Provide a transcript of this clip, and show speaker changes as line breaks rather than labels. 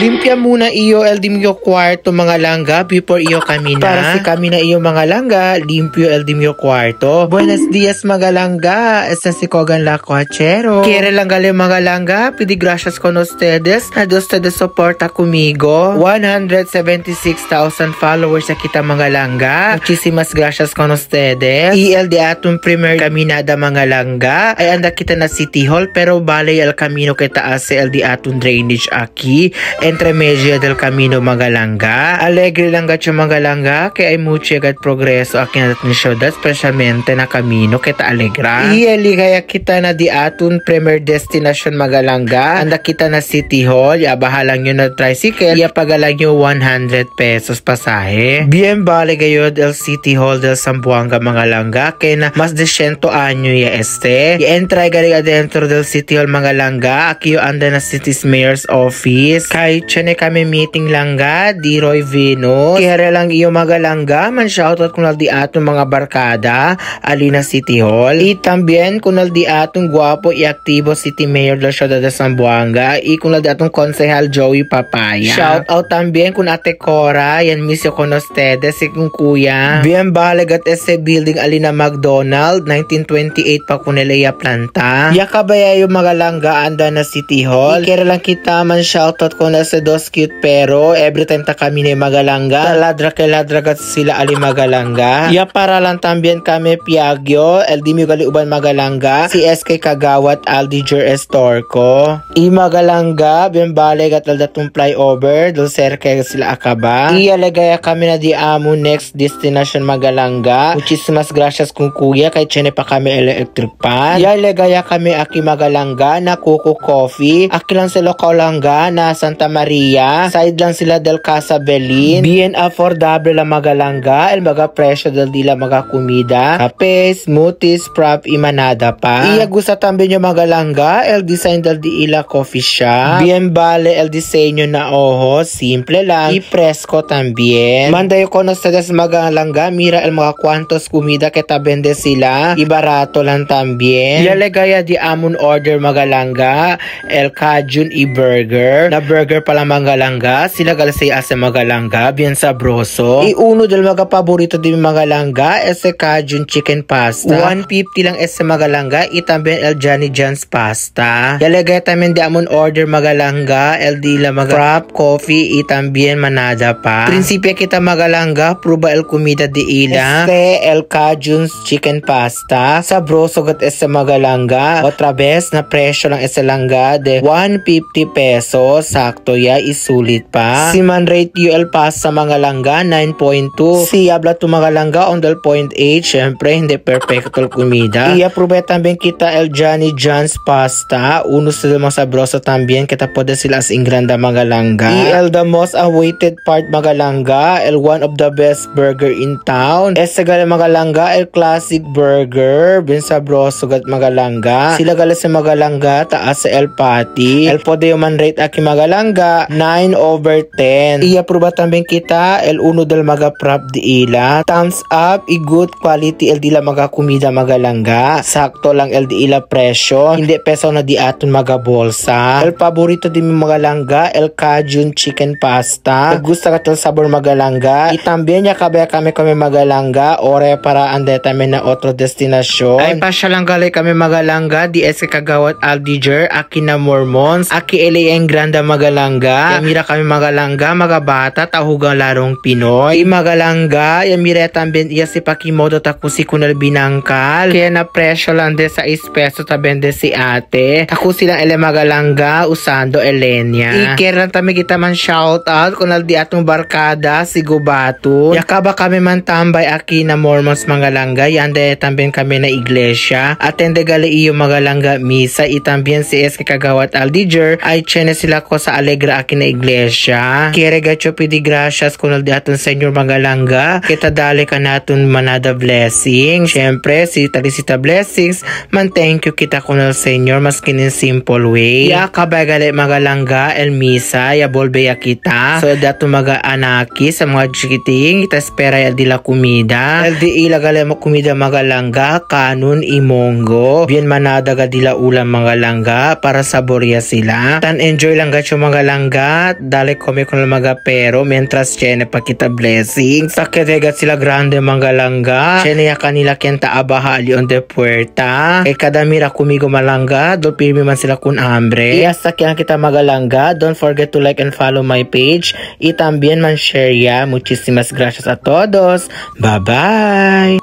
Limpia muna iyo el dimyo kwarto mga langga before iyo kami na. Para si kami na iyo mga langga, limpio el dimyo kwarto. Buenos dias mga langga, esta si Kogan la Coachero. Quiere lang gali mga langga, pidi gracias con ustedes na de ustedes soporta conmigo. 176,000 followers sa kita mga langga. Muchísimas gracias con ustedes. Y el de atong primer caminada mga langga, ay anda kita na City Hall pero bale el camino que taas el de atong drainage aquí. Entre medio del camino mga langga. Alegre lang gacho mga langga kaya ay mucho agad progreso akin natin syudad specialmente na camino kita alegra. Ialigaya kita na di atun premier destination mga langga. Anda kita na City Hall. Bahalang yun na tricycle. Pagalang yun 100 pesos pasahe. Bien bale gayod el City Hall del Zamboanga mga langga. Kaya na mas de 100 anyo ya este. I-entry gari adentro del City Hall mga langga. Aki yung anda na City's Mayor's Office. Kahit siya kami meeting langga, di Roy Vino. Kaya lang iyo mga langga, man shoutout kunal di atong mga barkada, alina City Hall. Itambien kunal di atong guwapo i-aktibo City Mayor la Ciudad de Zamboanga. Kunal di atong konsehal Joey Papaya. Shoutout tambien kun ate Cora, yan misyo con ustedes, kung kuya. Bien balagat ese building alina McDonald, 1928 pa kunelaya planta. Yakabaya yung mga langga anda na City Hall. Kaya lang kita man shoutout ko na sa dos cute pero every time ta kami ni magalangga ladra kay ladra gat sila ali magalangga. Ya para lang tambien kami Piagyo el dimi gali uban magalangga si SK Kagawat Aldiger Estorco. I magalangga bembale gat aldatong flyover dul serke sila akaba. Ialagaya kami na di amo next destination magalangga. Muchísimas gracias kung kuya kay chene pa kami electric pan. Ialagaya kami aki magalangga na Kuko Coffee. Aki lang sa lokal langga na Santa Maria. Side lang sila del Casa Belin. Bien affordable la magalangga. El maga presyo del dila maga kumida. Kape, smoothies, prop, imanada pa. Iya gusta también yung magalangga. El design del di ila coffee shop. Bien vale el diseño na ojo. Simple lang. Y fresco también. Mandayo con ustedes magalangga. Mira el mga cuantos kumida que tabende sila. Y barato lang también. Ilalagaya di amon order magalangga. El Cajun burger. Na burger pala magalangga. Sila galasay asa magalangga. Bien sabroso. Uno del mga paborito di magalangga. Ese Cajun chicken pasta. 150 lang ese magalangga. Itamben el Johnny John's pasta. Ilalagaya tamen di amon order magalangga. El dila frap, coffee. Itambien manada pa. Prinsipya kita magalangga. Pruba el comida di ila. Ese el Cajun's chicken pasta. Sabroso gat ese magalangga. Otra vez na presyo lang ese langga de 150 pesos. Sakto ya, isulit pa. Si man rate UL pass sa mga langga 9.2. Si abla to mga langga on del 0.8. Syempre hindi perfecto kumida. I-approve tambien kita el Johnny John's pasta. Uno sila mga sabroso tambien kita pwede sila as ingranda mga langga. El the most awaited part mga langga. El one of the best burger in town. Esa gala mga langga el classic burger. Bin sabroso gat mga langga. Sila gala sa mga langga taas sa el patty. El pwede man rate aki mga langga 9/10. I-approve tambien kita el uno del mga prop di ila. Thumbs up, good quality el dila mga kumida mga langga. Sakto lang el di ila presyo. Hindi peso na di aton mga bolsa. El paborito di mga langga el Cajun chicken pasta. Gusto ka tel sabor mga langga. Itambien niya kabaya kami mga langga. Ore para ande tamen na otro destinasyon. Ay pasya lang galay kami mga langga. Di ese Kagawat Aldiger. Aki na Mormons. Aki LAN Granda mga langga. Mira kami mga langga. Mga bata tahugang larong Pinoy. Mga langga. Mira tambien iya si Pakimodo takusi kunal binangkal. Kaya na presyo lang de sa 6 peso tabende si ate. Takusi lang ele mga langga. Usando Elenia. Ikiran tami kita man shout out kunal di atong barkada si Gubato. Yakaba kami man tambay aki na Mormons mga langga. Yande tambien kami na iglesia. Atende gali iyo mga langga misa. Itambien si SK Kagawat Aldiger. Ay chene sila ko sa Alegra aki na iglesia. Kere gacho pidi gracias kunal di aton senyor mga langga. Kita dali ka naton manada blessing. Syempre si Talisita Blessings man thank you kita kunal senyor maskin in simple way. Ya kabagali mga langga el misa ya bolbe ya kita. So dato mga anaki sa mga chikiting kita espera ya dila kumida. El di ilagale mo kumida mga langga kanun imongo. Bien manada ga dila ulam mga langga para saborya sila. Tan enjoy lang gacho mga langga, dali kami kung mga pero, mientras chene pa kita blessings. Sa ketegat sila grande mga langga, chene ya kanila kenta abaha lion de puerta. Kay kadamira kumigo malangga, do pirmi man sila kun hambre. Iasa kaya kita mga langga, don't forget to like and follow my page. Y también man share ya. Muchísimas gracias a todos. Bye bye.